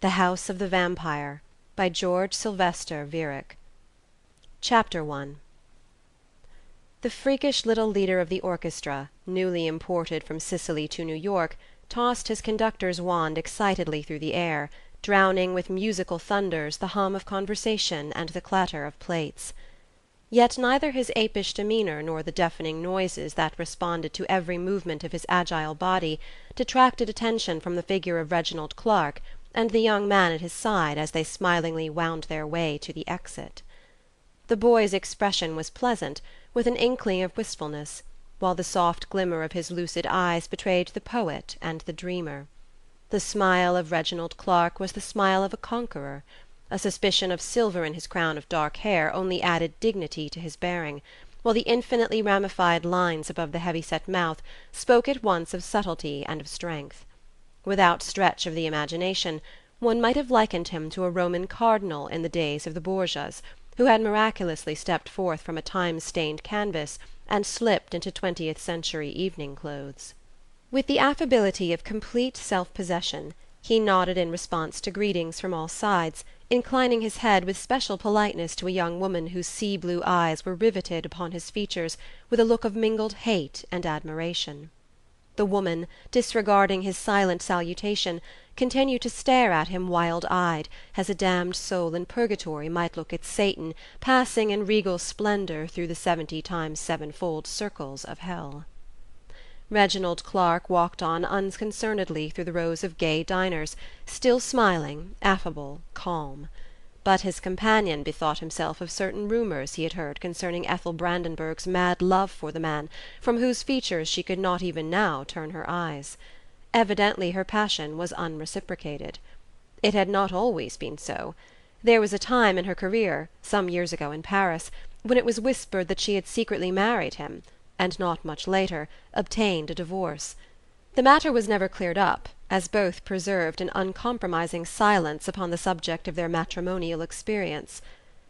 The House of the Vampire, by George Sylvester Viereck. Chapter 1. The freakish little leader of the orchestra, newly imported from Sicily to New York, tossed his conductor's wand excitedly through the air, drowning with musical thunders the hum of conversation and the clatter of plates. Yet neither his apish demeanor nor the deafening noises that responded to every movement of his agile body detracted attention from the figure of Reginald Clarke and the young man at his side as they smilingly wound their way to the exit. The boy's expression was pleasant, with an inkling of wistfulness, while the soft glimmer of his lucid eyes betrayed the poet and the dreamer. The smile of Reginald Clarke was the smile of a conqueror. A suspicion of silver in his crown of dark hair only added dignity to his bearing, while the infinitely ramified lines above the heavy-set mouth spoke at once of subtlety and of strength. Without stretch of the imagination, one might have likened him to a Roman cardinal in the days of the Borgias, who had miraculously stepped forth from a time-stained canvas and slipped into 20th-century evening clothes. With the affability of complete self-possession, he nodded in response to greetings from all sides, inclining his head with special politeness to a young woman whose sea-blue eyes were riveted upon his features with a look of mingled hate and admiration. The woman, disregarding his silent salutation, continued to stare at him wild-eyed, as a damned soul in purgatory might look at Satan passing in regal splendor through the 70 times sevenfold circles of hell. Reginald Clarke walked on unconcernedly through the rows of gay diners, still smiling, affable, calm. But his companion bethought himself of certain rumours he had heard concerning Ethel Brandenburg's mad love for the man, from whose features she could not even now turn her eyes. Evidently her passion was unreciprocated. It had not always been so. There was a time in her career, some years ago in Paris, when it was whispered that she had secretly married him, and not much later, obtained a divorce. The matter was never cleared up, as both preserved an uncompromising silence upon the subject of their matrimonial experience.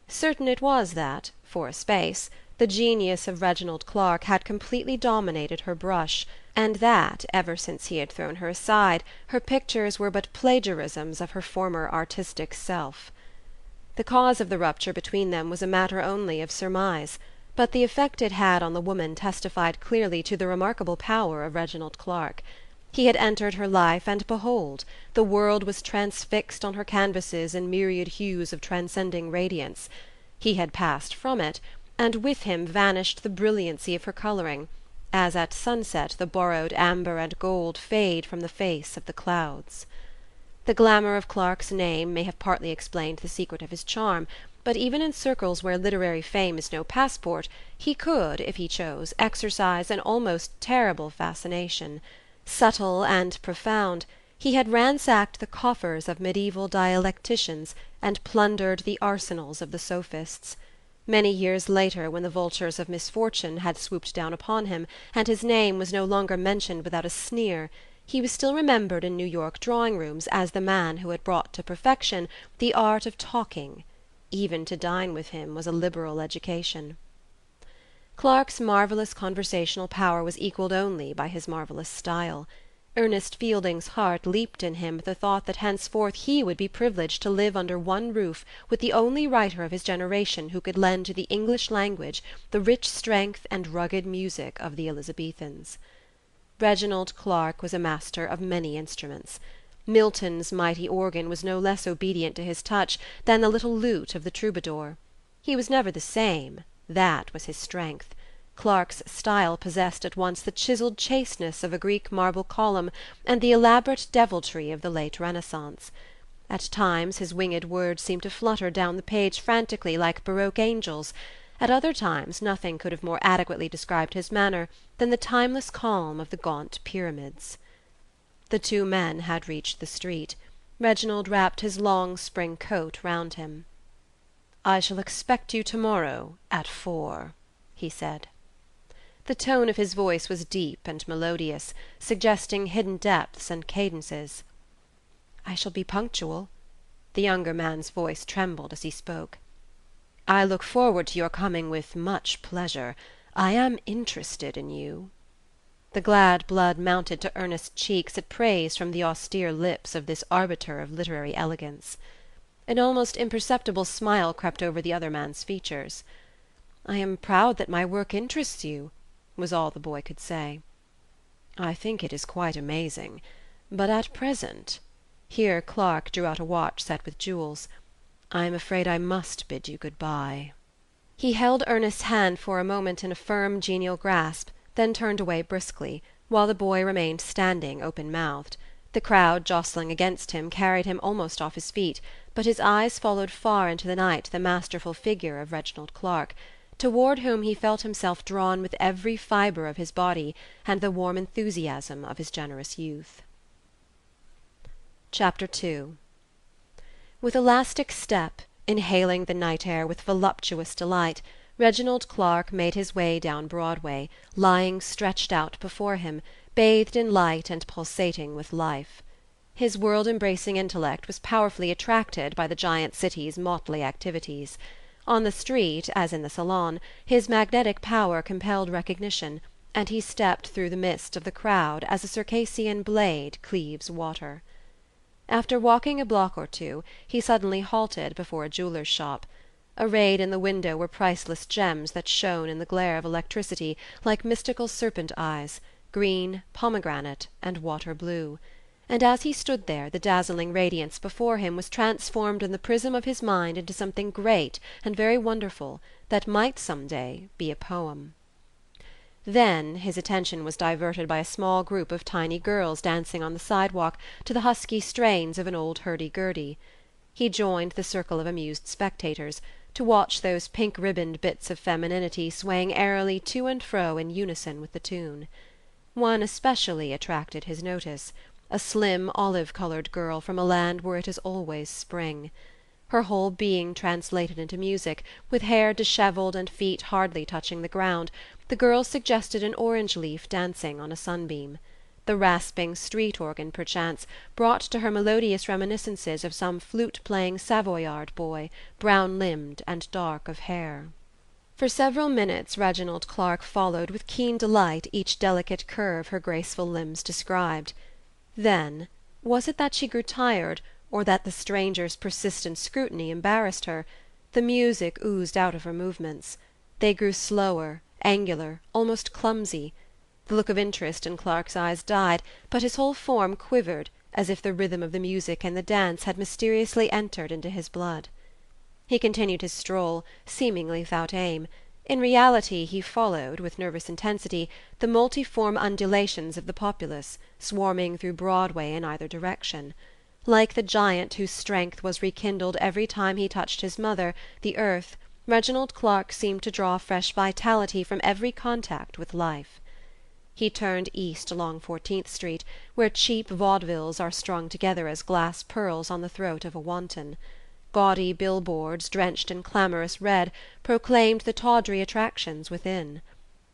Certain it was that, for a space, the genius of Reginald Clarke had completely dominated her brush, and that, ever since he had thrown her aside, her pictures were but plagiarisms of her former artistic self. The cause of the rupture between them was a matter only of surmise, but the effect it had on the woman testified clearly to the remarkable power of Reginald Clarke. He had entered her life, and behold, the world was transfixed on her canvases in myriad hues of transcending radiance. He had passed from it, and with him vanished the brilliancy of her colouring, as at sunset the borrowed amber and gold fade from the face of the clouds. The glamour of Clarke's name may have partly explained the secret of his charm, but even in circles where literary fame is no passport, he could, if he chose, exercise an almost terrible fascination. Subtle and profound, he had ransacked the coffers of medieval dialecticians and plundered the arsenals of the sophists. Many years later, when the vultures of misfortune had swooped down upon him, and his name was no longer mentioned without a sneer, he was still remembered in New York drawing-rooms as the man who had brought to perfection the art of talking. Even to dine with him was a liberal education. Clarke's marvellous conversational power was equalled only by his marvellous style. Ernest Fielding's heart leaped in him at the thought that henceforth he would be privileged to live under one roof with the only writer of his generation who could lend to the English language the rich strength and rugged music of the Elizabethans. Reginald Clarke was a master of many instruments. Milton's mighty organ was no less obedient to his touch than the little lute of the troubadour. He was never the same, that was his strength. Clarke's style possessed at once the chiselled chasteness of a Greek marble column and the elaborate deviltry of the late Renaissance. At times his winged words seemed to flutter down the page frantically like Baroque angels. At other times nothing could have more adequately described his manner than the timeless calm of the gaunt pyramids. The two men had reached the street. Reginald wrapped his long spring coat round him. "I shall expect you tomorrow at 4," he said. The tone of his voice was deep and melodious, suggesting hidden depths and cadences. "I shall be punctual." The younger man's voice trembled as he spoke. "I look forward to your coming with much pleasure. I am interested in you." The glad blood mounted to earnest cheeks at praise from the austere lips of this arbiter of literary elegance. An almost imperceptible smile crept over the other man's features. "I am proud that my work interests you," was all the boy could say. "I think it is quite amazing. But at present," here Clarke drew out a watch set with jewels, "I am afraid I must bid you good-bye." He held Ernest's hand for a moment in a firm, genial grasp, then turned away briskly, while the boy remained standing open-mouthed. The crowd jostling against him carried him almost off his feet, but his eyes followed far into the night the masterful figure of Reginald Clarke, toward whom he felt himself drawn with every fibre of his body and the warm enthusiasm of his generous youth. Chapter 2. With elastic step, inhaling the night air with voluptuous delight, Reginald Clarke made his way down Broadway, lying stretched out before him, bathed in light and pulsating with life. His world-embracing intellect was powerfully attracted by the giant city's motley activities. On the street, as in the salon, his magnetic power compelled recognition, and he stepped through the midst of the crowd as a Circassian blade cleaves water. After walking a block or two, he suddenly halted before a jeweller's shop. Arrayed in the window were priceless gems that shone in the glare of electricity like mystical serpent eyes, green, pomegranate, and water blue. And as he stood there the dazzling radiance before him was transformed in the prism of his mind into something great and very wonderful that might some day be a poem. Then his attention was diverted by a small group of tiny girls dancing on the sidewalk to the husky strains of an old hurdy-gurdy. He joined the circle of amused spectators, to watch those pink-ribboned bits of femininity swaying airily to and fro in unison with the tune. One especially attracted his notice, a slim olive-coloured girl from a land where it is always spring. Her whole being translated into music, with hair dishevelled and feet hardly touching the ground, the girl suggested an orange-leaf dancing on a sunbeam. The rasping street-organ, perchance, brought to her melodious reminiscences of some flute-playing Savoyard boy, brown-limbed and dark of hair. For several minutes Reginald Clarke followed with keen delight each delicate curve her graceful limbs described. Then, was it that she grew tired, or that the stranger's persistent scrutiny embarrassed her, the music oozed out of her movements. They grew slower, angular, almost clumsy. The look of interest in Clarke's eyes died, but his whole form quivered, as if the rhythm of the music and the dance had mysteriously entered into his blood. He continued his stroll, seemingly without aim. In reality he followed, with nervous intensity, the multiform undulations of the populace, swarming through Broadway in either direction. Like the giant whose strength was rekindled every time he touched his mother, the earth, Reginald Clarke seemed to draw fresh vitality from every contact with life. He turned east along 14th Street, where cheap vaudevilles are strung together as glass pearls on the throat of a wanton. Gaudy billboards, drenched in clamorous red, proclaimed the tawdry attractions within.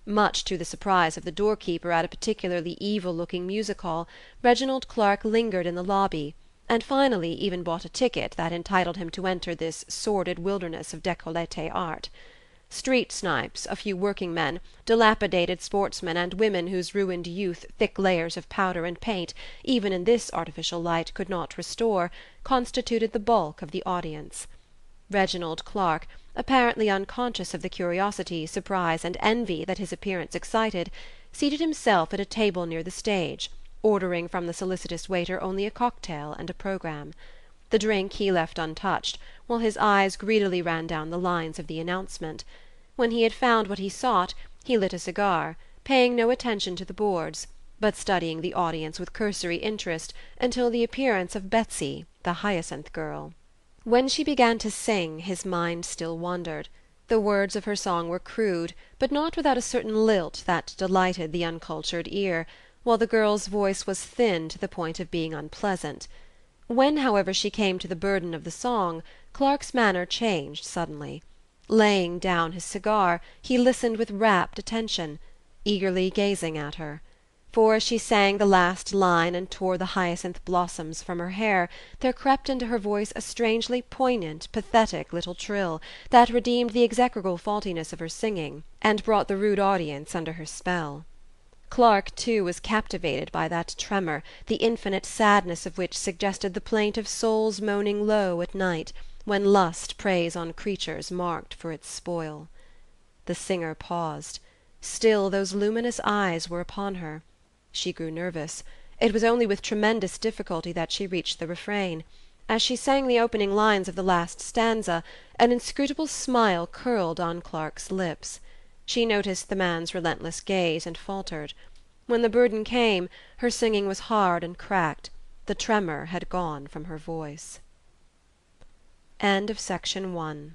Much to the surprise of the doorkeeper at a particularly evil-looking music-hall, Reginald Clarke lingered in the lobby, and finally even bought a ticket that entitled him to enter this sordid wilderness of décolleté art. Street snipes, a few working men, dilapidated sportsmen, and women whose ruined youth thick layers of powder and paint, even in this artificial light, could not restore, constituted the bulk of the audience. Reginald Clarke, apparently unconscious of the curiosity, surprise, and envy that his appearance excited, seated himself at a table near the stage, ordering from the solicitous waiter only a cocktail and a programme. The drink he left untouched, while his eyes greedily ran down the lines of the announcement. When he had found what he sought, he lit a cigar, paying no attention to the boards, but studying the audience with cursory interest until the appearance of Betsy, the hyacinth girl. When she began to sing, his mind still wandered. The words of her song were crude, but not without a certain lilt that delighted the uncultured ear, while the girl's voice was thin to the point of being unpleasant. When, however, she came to the burden of the song, Clarke's manner changed suddenly. Laying down his cigar, he listened with rapt attention, eagerly gazing at her. For as she sang the last line and tore the hyacinth blossoms from her hair, there crept into her voice a strangely poignant, pathetic little trill, that redeemed the execrable faultiness of her singing, and brought the rude audience under her spell. Clarke, too, was captivated by that tremor, the infinite sadness of which suggested the plaint of souls moaning low at night, when lust preys on creatures marked for its spoil. The singer paused. Still those luminous eyes were upon her. She grew nervous. It was only with tremendous difficulty that she reached the refrain. As she sang the opening lines of the last stanza, an inscrutable smile curled on Clarke's lips. She noticed the man's relentless gaze, and faltered. When the burden came, her singing was hard and cracked. The tremor had gone from her voice. Section 2.